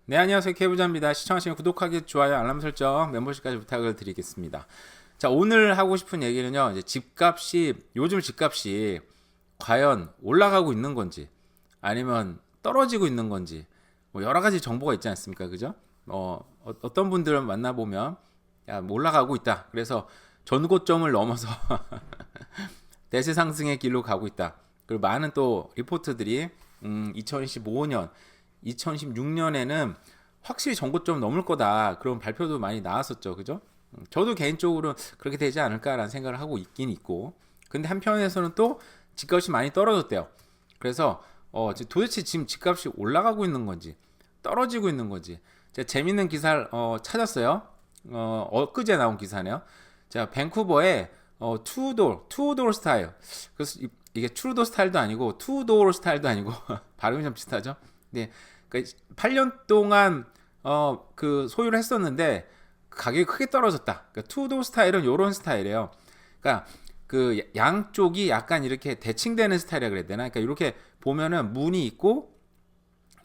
네, 안녕하세요. 케이부자입니다. 시청하시면 구독하기, 좋아요, 알람 설정, 멤버십까지 부탁을 드리겠습니다. 자, 오늘 하고 싶은 얘기는요. 이제 요즘 집값이 과연 올라가고 있는 건지, 아니면 떨어지고 있는 건지, 뭐 여러 가지 정보가 있지 않습니까? 그죠? 어떤 분들을 만나보면, 야, 뭐 올라가고 있다. 그래서 전고점을 넘어서 대세 상승의 길로 가고 있다. 그리고 많은 또 리포트들이 2025년, 2016년에는 확실히 전고점 넘을 거다. 그런 발표도 많이 나왔었죠. 그죠? 저도 개인적으로 그렇게 되지 않을까라는 생각을 하고 있긴 있고. 근데 한편에서는 또 집값이 많이 떨어졌대요. 그래서 도대체 지금 집값이 올라가고 있는 건지 떨어지고 있는 건지 제가 재밌는 기사를 찾았어요. 엊그제 나온 기사네요. 자, 밴쿠버에 투도어 스타일. 그래서 이게 트루도 스타일도 아니고 투도어 스타일도 아니고 발음이 좀 비슷하죠. 네, 그러니까 8년 동안 그 소유를 했었는데 가격이 크게 떨어졌다. 그러니까 투도어 스타일은 요런 스타일이에요. 그러니까 그 양쪽이 약간 이렇게 대칭되는 스타일이라 그래야 되나? 그러니까 이렇게 보면은 문이 있고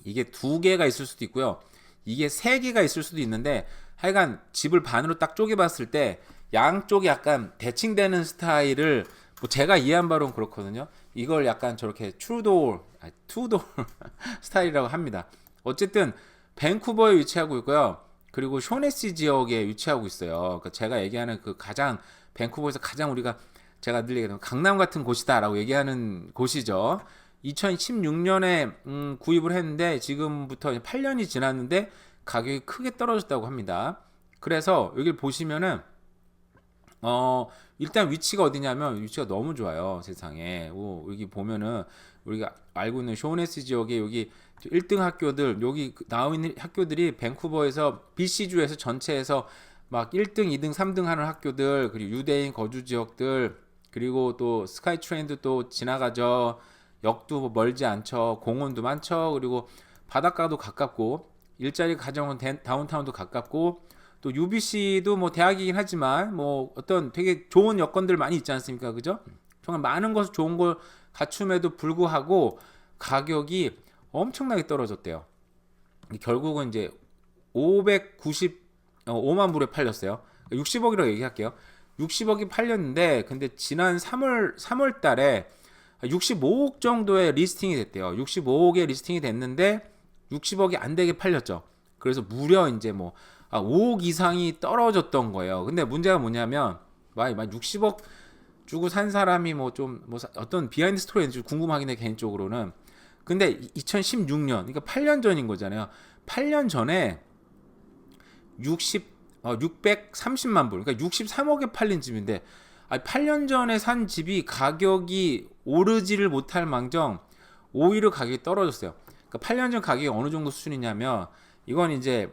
이게 두 개가 있을 수도 있고요. 이게 세 개가 있을 수도 있는데 하여간 집을 반으로 딱 쪼개봤을 때 양쪽이 약간 대칭되는 스타일을 뭐 제가 이해한 바로는 그렇거든요. 이걸 약간 저렇게 투도어 스타일이라고 합니다. 어쨌든 밴쿠버에 위치하고 있고요. 그리고 쇼네시 지역에 위치하고 있어요. 그러니까 제가 얘기하는 그 가장 밴쿠버에서 가장 우리가 제가 늘 얘기하는 강남 같은 곳이다라고 얘기하는 곳이죠. 2016년에 구입을 했는데 지금부터 8년이 지났는데 가격이 크게 떨어졌다고 합니다. 그래서 여기 보시면은 일단 위치가 어디냐면 위치가 너무 좋아요. 세상에. 여기 보면은 우리가 알고 있는 쇼네스 지역에 여기 1등 학교들 여기 나와 있는 학교들이 밴쿠버에서 BC주에서 전체에서 막 1등, 2등, 3등 하는 학교들 그리고 유대인 거주 지역들 그리고 또 스카이 트레인도 또 지나가죠. 역도 뭐 멀지 않죠. 공원도 많죠. 그리고 바닷가도 가깝고 일자리 가정은 다운타운도 가깝고 또 UBC도 뭐 대학이긴 하지만 뭐 어떤 되게 좋은 여건들 많이 있지 않습니까? 그죠? 정말 많은 것을 좋은 걸 갖춤에도 불구하고 가격이 엄청나게 떨어졌대요. 결국은 이제 595만 불에 팔렸어요. 60억이라고 얘기할게요. 60억이 팔렸는데 근데 지난 3월 달에 65억 정도의 리스팅이 됐대요. 65억에 리스팅이 됐는데 60억이 안 되게 팔렸죠. 그래서 무려 이제 뭐 5억 이상이 떨어졌던 거예요. 근데 문제가 뭐냐면 막 60억 주고 산 사람이 뭐 좀 뭐 어떤 비하인드 스토리인지 궁금하긴 해 개인적으로는. 근데 2016년 그러니까 8년 전인 거잖아요. 8년 전에 630만 불 그러니까 63억에 팔린 집인데 8년 전에 산 집이 가격이 오르지를 못할 망정 오히려 가격이 떨어졌어요. 그러니까 8년 전 가격이 어느 정도 수준이냐면 이건 이제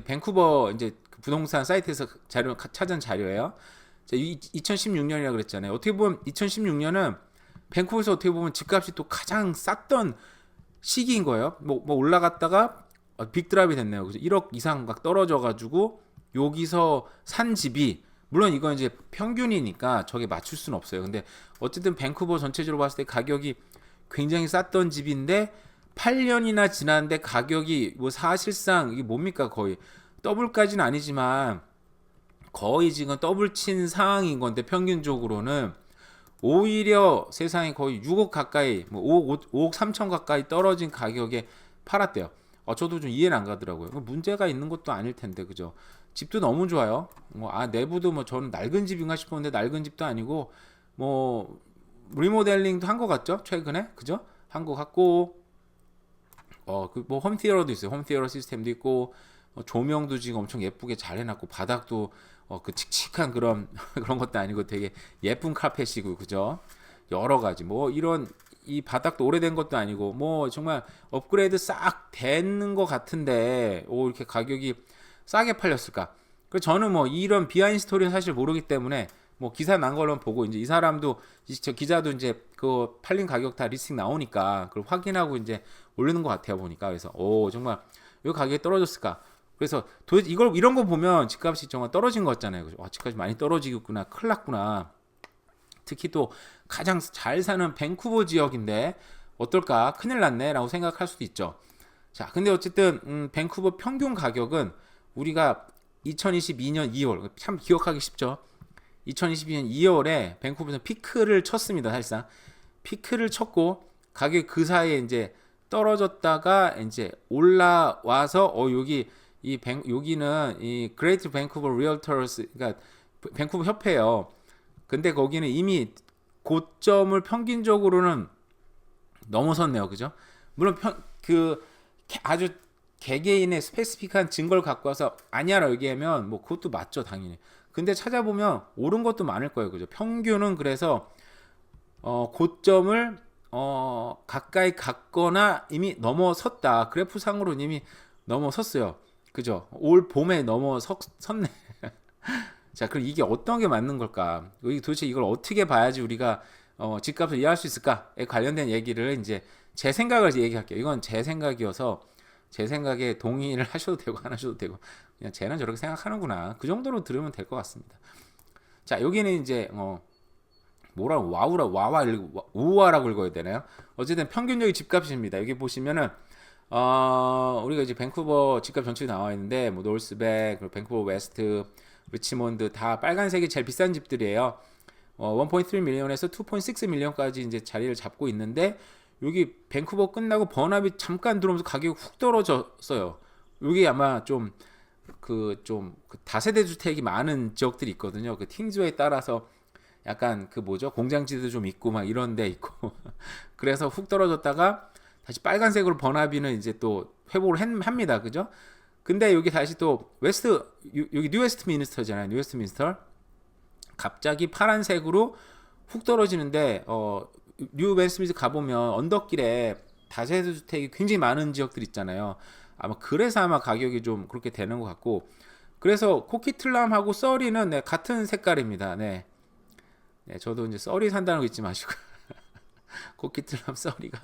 밴쿠버 이제 그 부동산 사이트에서 찾은 자료예요. 2016년이라 그랬잖아요. 어떻게 보면 2016년은 밴쿠버에서 어떻게 보면 집값이 또 가장 쌌던 시기인 거예요. 뭐 올라갔다가 빅드랍이 됐네요. 그래서 1억 이상 막 떨어져가지고 여기서 산 집이 물론 이건 이제 평균이니까 저게 맞출 수는 없어요. 근데 어쨌든 밴쿠버 전체적으로 봤을 때 가격이 굉장히 쌌던 집인데 8년이나 지났는데 가격이 뭐 사실상 이게 뭡니까 거의 더블까지는 아니지만 거의 지금 더블 친 상황인 건데 평균적으로는 오히려 세상에 거의 6억 가까이 뭐 5억 3천 가까이 떨어진 가격에 팔았대요. 저도 좀 이해는 안 가더라고요. 문제가 있는 것도 아닐 텐데 그죠? 집도 너무 좋아요. 내부도 뭐 저는 낡은 집인가 싶었는데 낡은 집도 아니고 뭐 리모델링도 한 것 같죠? 최근에 그죠? 한 것 같고 그 뭐 홈티어러도 있어요. 홈티어러 시스템도 있고 조명도 지금 엄청 예쁘게 잘 해놨고 바닥도 그 칙칙한 그런 그런 것도 아니고 되게 예쁜 카펫이고 그죠? 여러 가지 뭐 이런 이 바닥도 오래된 것도 아니고 뭐 정말 업그레이드 싹 되는 것 같은데 이렇게 가격이 싸게 팔렸을까? 그 저는 뭐 이런 비하인드 스토리는 사실 모르기 때문에 뭐 기사 난 걸로 보고 이제 이 사람도 저 기자도 이제 그 팔린 가격 다 리스팅 나오니까 그걸 확인하고 이제 올리는 것 같아요 보니까 그래서 정말 왜 가격이 떨어졌을까? 그래서 도대체 이런 거 보면 집값이 정말 떨어진 것 같잖아요. 그래서 집값이 많이 떨어지겠구나, 큰일 났구나. 특히 또 가장 잘 사는 밴쿠버 지역인데 어떨까? 큰일 났네라고 생각할 수도 있죠. 자, 근데 어쨌든 밴쿠버 평균 가격은 우리가 2022년 2월 참 기억하기 쉽죠. 2022년 2월에 밴쿠버에서 피크를 쳤습니다. 사실상 피크를 쳤고 가격 그 사이에 이제 떨어졌다가 이제 올라와서 여기는 이 그레이트 밴쿠버 리얼터스 그러니까 밴쿠버 협회예요. 근데 거기는 이미 고점을 평균적으로는 넘어섰네요. 그죠? 물론 아주 개개인의 스페시픽한 증거를 갖고 와서 아니야라고 얘기하면 뭐 그것도 맞죠, 당연히. 근데 찾아보면 옳은 것도 많을 거예요. 그죠? 평균은 그래서 고점을 가까이 갔거나 이미 넘어섰다. 그래프상으로는 이미 넘어섰어요. 그죠? 올 봄에 넘어섰네. 자, 그럼 이게 어떤 게 맞는 걸까? 도대체 이걸 어떻게 봐야지 우리가 집값을 이해할 수 있을까에 관련된 얘기를 이제 제 생각을 얘기할게요. 이건 제 생각이어서 제 생각에 동의를 하셔도 되고 안 하셔도 되고 그냥 쟤는 저렇게 생각하는구나. 그 정도로 들으면 될 것 같습니다. 자, 여기는 이제 뭐라고 우와라고 읽어야 되나요? 어쨌든 평균적인 집값입니다. 여기 보시면은 우리가 이제 밴쿠버 집값 전체가 나와 있는데 뭐 노스백, 밴쿠버 웨스트, 리치몬드 다 빨간색이 제일 비싼 집들이에요. 1.3 밀리언에서 2.6 밀리언까지 이제 자리를 잡고 있는데 여기 밴쿠버 끝나고 버나비 잠깐 들어오면서 가격이 훅 떨어졌어요. 여기 아마 좀 다세대 주택이 많은 지역들이 있거든요. 그 팅즈웨이 따라서 약간 공장지도 좀 있고 막 이런 데 있고 그래서 훅 떨어졌다가 다시 빨간색으로 버나비는 이제 또 회복을 합니다. 그죠? 근데 여기 다시 또 여기 뉴웨스트민스터잖아요. 뉴웨스트민스터 갑자기 파란색으로 훅 떨어지는데 뉴웨스트민스터 가보면 언덕길에 다세대 주택이 굉장히 많은 지역들 있잖아요. 그래서 아마 가격이 좀 그렇게 되는 것 같고 그래서 코키틀람하고 써리는 같은 색깔입니다. 네, 저도 이제 써리 산다는 거 잊지 마시고 코키틀람 써리가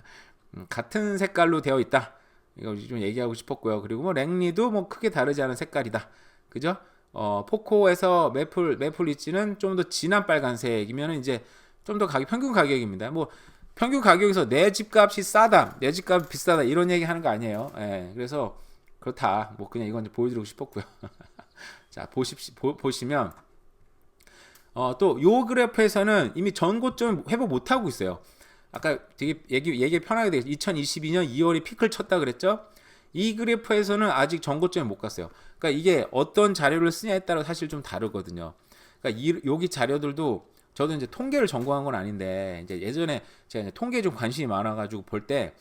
같은 색깔로 되어 있다. 이거 좀 얘기하고 싶었고요. 그리고 뭐 랭리도 뭐 크게 다르지 않은 색깔이다. 그죠? 포코에서 메플 리치는 좀 더 진한 빨간색이면 이제 좀 더 평균 가격입니다. 뭐 평균 가격에서 내 집값이 싸다, 내 집값이 비싸다 이런 얘기 하는 거 아니에요. 예, 그래서 그렇다. 뭐 그냥 이건 보여드리고 싶었고요. 자, 보시면 또 요 그래프에서는 이미 전고점 회복 못 하고 있어요. 아까 되게 얘기 편하게 되겠죠. 2022년 2월에 피크를 쳤다 그랬죠. 이 그래프에서는 아직 전고점에 못 갔어요. 그러니까 이게 어떤 자료를 쓰냐에 따라 사실 좀 다르거든요. 그러니까 여기 자료들도 저도 이제 통계를 전공한 건 아닌데 이제 예전에 제가 이제 통계에 좀 관심이 많아가지고 볼 때,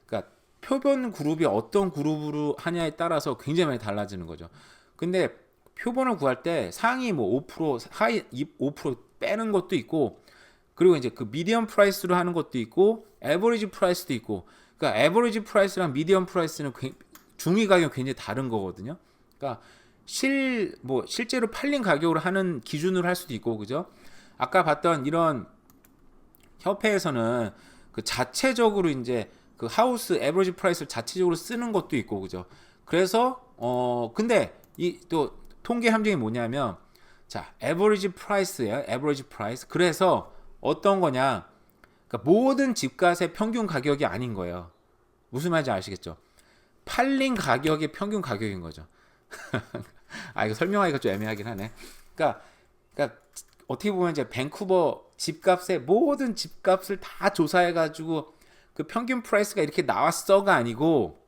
그러니까 표본 그룹이 어떤 그룹으로 하냐에 따라서 굉장히 많이 달라지는 거죠. 근데 표본을 구할 때 상위 뭐 5%, 하위 5% 빼는 것도 있고, 그리고 이제 그 미디엄 프라이스로 하는 것도 있고, 에버리지 프라이스도 있고, 그러니까 에버리지 프라이스랑 미디엄 프라이스는 중위 가격 굉장히 다른 거거든요. 그러니까 실제로 팔린 가격으로 하는 기준으로 할 수도 있고, 그죠? 아까 봤던 이런 협회에서는 그 자체적으로 이제 그 하우스 에버리지 프라이스를 자체적으로 쓰는 것도 있고, 그죠? 그래서 근데 이 또 통계 함정이 뭐냐면, 자, 에버리지 프라이스예요. 에버리지 프라이스. 그래서 어떤 거냐? 그러니까 모든 집값의 평균 가격이 아닌 거예요. 무슨 말인지 아시겠죠? 팔린 가격의 평균 가격인 거죠. 이거 설명하기가 좀 애매하긴 하네. 그러니까 어떻게 보면 이제 밴쿠버 집값의 모든 집값을 다 조사해가지고 그 평균 프라이스가 이렇게 나왔어가 아니고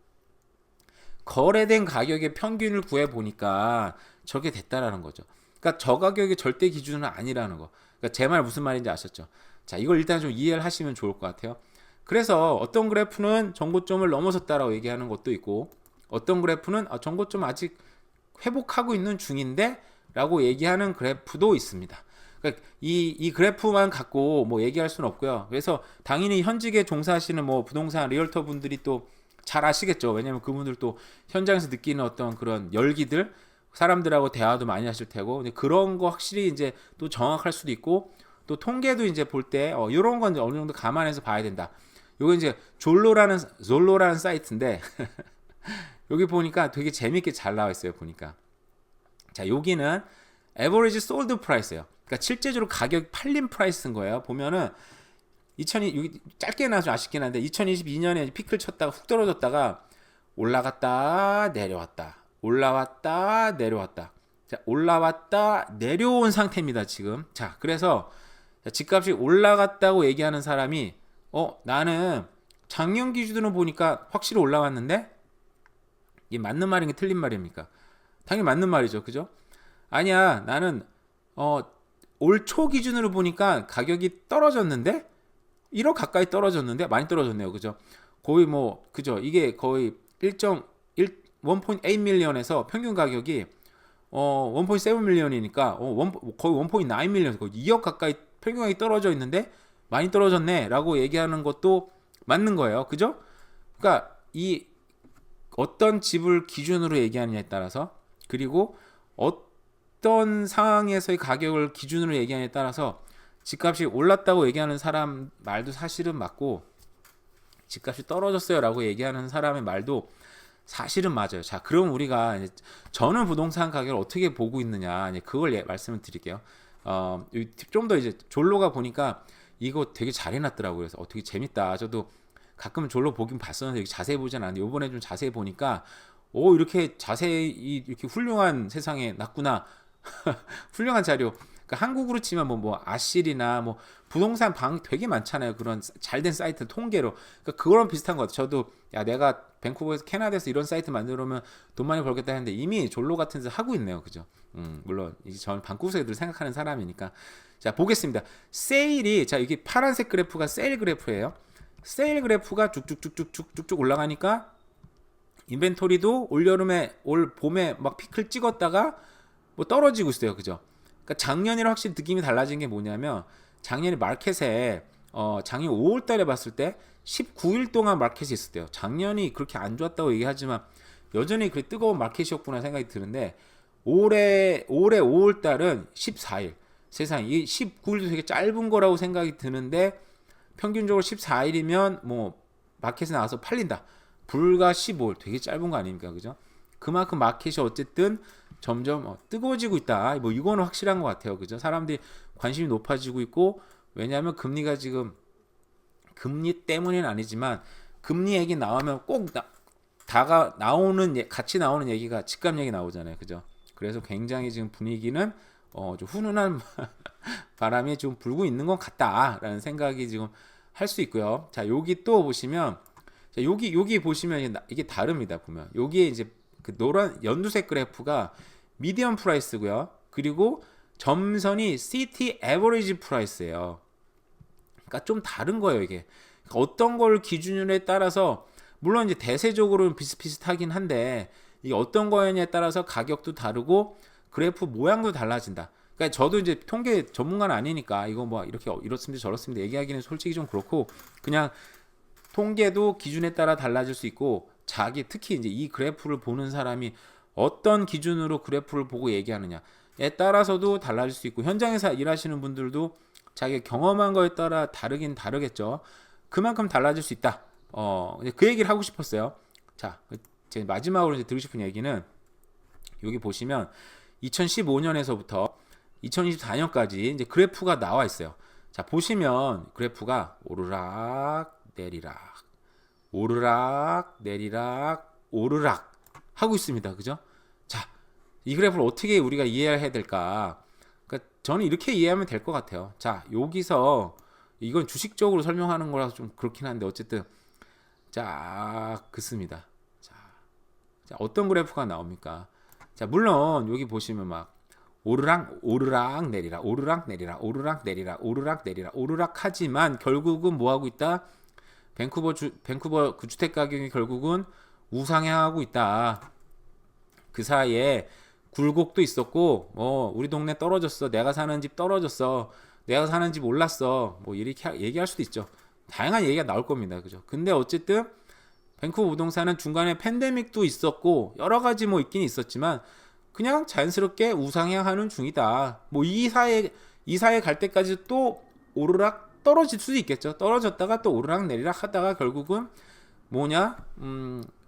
거래된 가격의 평균을 구해 보니까 저게 됐다라는 거죠. 그러니까 저 가격이 절대 기준은 아니라는 거. 그러니까 제 말 무슨 말인지 아셨죠? 자, 이걸 일단 좀 이해를 하시면 좋을 것 같아요. 그래서 어떤 그래프는 전고점을 넘어섰다라고 얘기하는 것도 있고, 어떤 그래프는 전고점 아직 회복하고 있는 중인데 라고 얘기하는 그래프도 있습니다. 그러니까 이 그래프만 갖고 뭐 얘기할 수는 없고요. 그래서 당연히 현직에 종사하시는 뭐 부동산 리얼터 분들이 또 잘 아시겠죠. 왜냐면 그분들 또 현장에서 느끼는 어떤 그런 열기들, 사람들하고 대화도 많이 하실 테고, 근데 그런 거 확실히 이제 또 정확할 수도 있고, 또 통계도 이제 볼 때 이런 건 어느 정도 감안해서 봐야 된다. 요거 이제 졸로라는 사이트인데 여기 보니까 되게 재밌게 잘 나와 있어요. 보니까 자, 여기는 average sold price예요. 그러니까 실제적으로 가격 팔린 프라이스인 거예요. 보면은 여기 짧게 나와서 아쉽긴 한데 2022년에 피크를 쳤다가 훅 떨어졌다가 올라갔다 내려왔다. 올라왔다 내려왔다. 자, 올라왔다 내려온 상태입니다, 지금. 자, 그래서 집값이 올라갔다고 얘기하는 사람이 나는 작년 기준으로 보니까 확실히 올라왔는데 이게 맞는 말인가 틀린 말입니까? 당연히 맞는 말이죠. 그죠? 아니야. 나는 올 초 기준으로 보니까 가격이 떨어졌는데 1억 가까이 떨어졌는데 많이 떨어졌네요. 그죠? 거의 뭐 그죠? 이게 거의 1.8 밀리언에서 평균 가격이 1.7 밀리언이니까 거의 1.9 밀리언, 거의 2억 가까이 평균 가격이 떨어져 있는데 많이 떨어졌네라고 얘기하는 것도 맞는 거예요. 그죠? 그러니까 이 어떤 집을 기준으로 얘기하느냐에 따라서, 그리고 어떤 상황에서의 가격을 기준으로 얘기하느냐에 따라서 집값이 올랐다고 얘기하는 사람 말도 사실은 맞고, 집값이 떨어졌어요 라고 얘기하는 사람의 말도 사실은 맞아요. 자, 그럼 우리가 이제 저는 부동산 가격을 어떻게 보고 있느냐, 이제 그걸 말씀을 드릴게요. 좀 더 이제 졸로가 보니까 이거 되게 잘 해놨더라고요. 그래서 되게 재밌다. 저도 가끔 졸로 보긴 봤었는데 자세히 보진 않는데 이번에 좀 자세히 보니까 이렇게 자세히 이렇게 훌륭한 세상에 났구나. 훌륭한 자료. 그러니까 한국으로 치면 뭐 아실이나 뭐 부동산 방 되게 많잖아요. 그런 잘된 사이트 통계로. 그러니까 그거랑 비슷한 것 같아요. 저도 내가 밴쿠버에서 캐나다에서 이런 사이트 만들면 돈 많이 벌겠다 했는데 이미 졸로 같은 데서 하고 있네요. 그죠? 물론 이제 저는 방구석 애들 생각하는 사람이니까. 자, 보겠습니다. 세일이, 자, 이게 파란색 그래프가 세일 그래프예요. 세일 그래프가 쭉쭉쭉쭉쭉쭉 올라가니까 인벤토리도 올 봄에 막 피크를 찍었다가 뭐 떨어지고 있어요. 그죠? 그러니까 작년이랑 확실히 느낌이 달라진 게 뭐냐면, 작년에 마켓에 작년 5월 달에 봤을 때 19일 동안 마켓이 있었대요. 작년이 그렇게 안 좋았다고 얘기하지만 여전히 그 뜨거운 마켓이었구나 생각이 드는데, 올해 5월 달은 14일. 세상에, 이 19일도 되게 짧은 거라고 생각이 드는데 평균적으로 14일이면 뭐 마켓에 나와서 팔린다. 불과 15일, 되게 짧은 거 아닙니까? 그죠? 그만큼 마켓이 어쨌든 점점 뜨거워지고 있다. 뭐 이거는 확실한 것 같아요. 그죠? 사람들이 관심이 높아지고 있고, 왜냐하면 금리가 지금, 금리 때문은 아니지만 금리 얘기 나오면 꼭 같이 나오는 얘기가 집값 얘기 나오잖아요. 그죠? 그래서 굉장히 지금 분위기는 좀 훈훈한 바람이 좀 불고 있는 것 같다라는 생각이 지금 할 수 있고요. 자, 여기 또 보시면, 자, 여기 보시면 이게 다릅니다. 보면 여기에 이제 그 노란 연두색 그래프가 미디엄 프라이스고요. 그리고 점선이 시티 에버리지 프라이스예요. 그러니까 좀 다른 거예요, 이게. 그러니까 어떤 걸 기준으로에 따라서, 물론 이제 대세적으로는 비슷비슷하긴 한데 이게 어떤 거냐에 따라서 가격도 다르고 그래프 모양도 달라진다. 그러니까 저도 이제 통계 전문가는 아니니까 이거 뭐 이렇게 이렇습니다 저렇습니다 얘기하기는 솔직히 좀 그렇고, 그냥 통계도 기준에 따라 달라질 수 있고, 특히 이제 이 그래프를 보는 사람이 어떤 기준으로 그래프를 보고 얘기하느냐에 따라서도 달라질 수 있고, 현장에서 일하시는 분들도 자기가 경험한 거에 따라 다르긴 다르겠죠. 그만큼 달라질 수 있다. 그 얘기를 하고 싶었어요. 자, 제 마지막으로 이제 드리고 싶은 얘기는, 여기 보시면 2015년에서부터 2024년까지 이제 그래프가 나와 있어요. 자, 보시면 그래프가 오르락 내리락, 오르락 내리락, 오르락 하고 있습니다. 그죠? 자, 이 그래프를 어떻게 우리가 이해해야 될까? 그러니까 저는 이렇게 이해하면 될 것 같아요. 자, 여기서 이건 주식적으로 설명하는 거라서 좀 그렇긴 한데, 어쨌든 자, 그렇습니다. 자, 어떤 그래프가 나옵니까? 자, 물론 여기 보시면 막 오르락 내리락, 오르락 내리락, 오르락 내리락, 오르락 내리락, 오르락 하지만 결국은 뭐 하고 있다? 밴쿠버 그 주택 가격이 결국은 우상향하고 있다. 그 사이에 굴곡도 있었고, 우리 동네 떨어졌어, 내가 사는 집 떨어졌어, 내가 사는 집 올랐어, 뭐 이렇게 얘기할 수도 있죠. 다양한 얘기가 나올 겁니다. 그죠? 근데 어쨌든 밴쿠버 부동산은 중간에 팬데믹도 있었고 여러 가지 뭐 있긴 있었지만 그냥 자연스럽게 우상향하는 중이다. 뭐 이 사이에 갈 때까지 또 오르락 떨어질 수도 있겠죠. 떨어졌다가 또 오르락 내리락 하다가 결국은 뭐냐?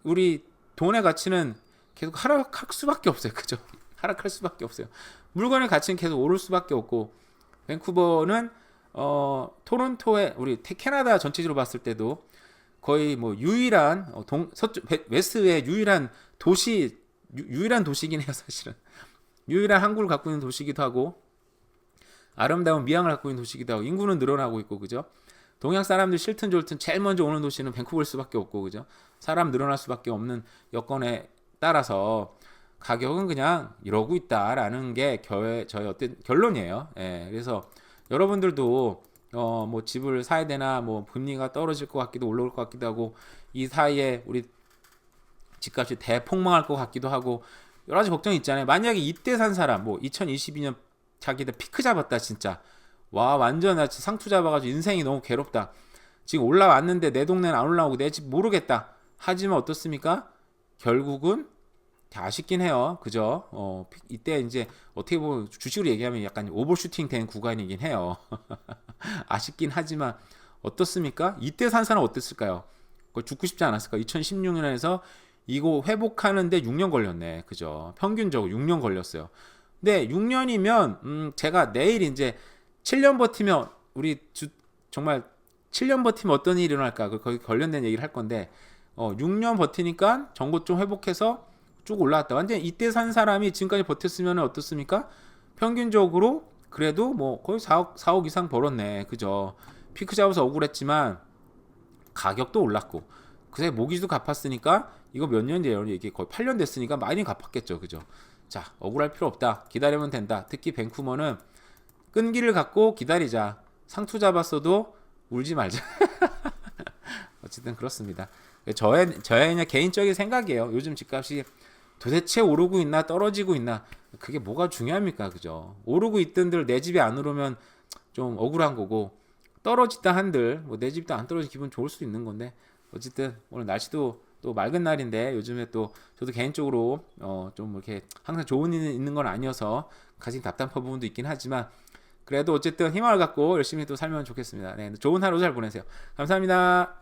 우리 돈의 가치는 계속 하락할 수밖에 없어요. 그죠? 하락할 수밖에 없어요. 물건의 가치는 계속 오를 수밖에 없고, 밴쿠버는 토론토에, 우리 캐나다 전체적으로 봤을 때도 거의 뭐 유일한 서쪽 웨스트의 유일한 유일한 도시긴 해요, 사실은. 유일한 항구를 갖고 있는 도시기도 하고 아름다운 미항을 갖고 있는 도시기도 하고 인구는 늘어나고 있고 그죠? 동양 사람들 싫든 좋든 제일 먼저 오는 도시는 밴쿠버일 수밖에 없고 그죠? 사람 늘어날 수밖에 없는 여건에 따라서 가격은 그냥 이러고 있다라는 게 저의 어떤 결론이에요. 예, 그래서 여러분들도 뭐 집을 사야 되나 뭐 금리가 떨어질 것 같기도 올라올 것 같기도 하고 이 사이에 우리 집값이 대폭망할 것 같기도 하고 여러 가지 걱정이 있잖아요. 만약에 이때 산 사람 뭐 2022년 자기들 피크 잡았다 진짜 와 완전 나 상투 잡아가지고 인생이 너무 괴롭다. 지금 올라왔는데 내 동네는 안 올라오고 내 집 모르겠다. 하지만 어떻습니까? 결국은 아쉽긴 해요. 그죠? 이때 이제 어떻게 보면 주식으로 얘기하면 약간 오버슈팅 된 구간이긴 해요. 아쉽긴 하지만 어떻습니까? 이때 산 사람 어땠을까요? 그걸 죽고 싶지 않았을까? 2016년에서 이거 회복하는데 6년 걸렸네. 그죠? 평균적으로 6년 걸렸어요. 근데 6년이면 제가 내일 이제 7년 버티면 정말 7년 버티면 어떤 일이 일어날까? 거기 관련된 얘기를 할 건데 6년 버티니까 정보 좀 회복해서 쭉 올라왔다. 완전 이때 산 사람이 지금까지 버텼으면 어떻습니까? 평균적으로 그래도 뭐 거의 4억 이상 벌었네. 그죠? 피크 잡아서 억울했지만 가격도 올랐고 그새 모기지도 갚았으니까 이거 몇 년 돼요? 이게 거의 8년 됐으니까 많이 갚았겠죠. 그죠? 자, 억울할 필요 없다. 기다리면 된다. 특히 밴쿠버는 끈기를 갖고 기다리자. 상투 잡았어도 울지 말자. 어쨌든 그렇습니다. 저의 그냥 개인적인 생각이에요. 요즘 집값이 도대체 오르고 있나 떨어지고 있나 그게 뭐가 중요합니까? 그죠? 오르고 있던들 내 집에 안 오르면 좀 억울한 거고 떨어지다 한들 뭐 내 집도 안 떨어지 기분 좋을 수도 있는 건데 어쨌든 오늘 날씨도 또 맑은 날인데 요즘에 또 저도 개인적으로 좀 이렇게 항상 좋은 일 있는 건 아니어서 가진 답답한 부분도 있긴 하지만 그래도 어쨌든 희망을 갖고 열심히 또 살면 좋겠습니다. 네, 좋은 하루 잘 보내세요. 감사합니다.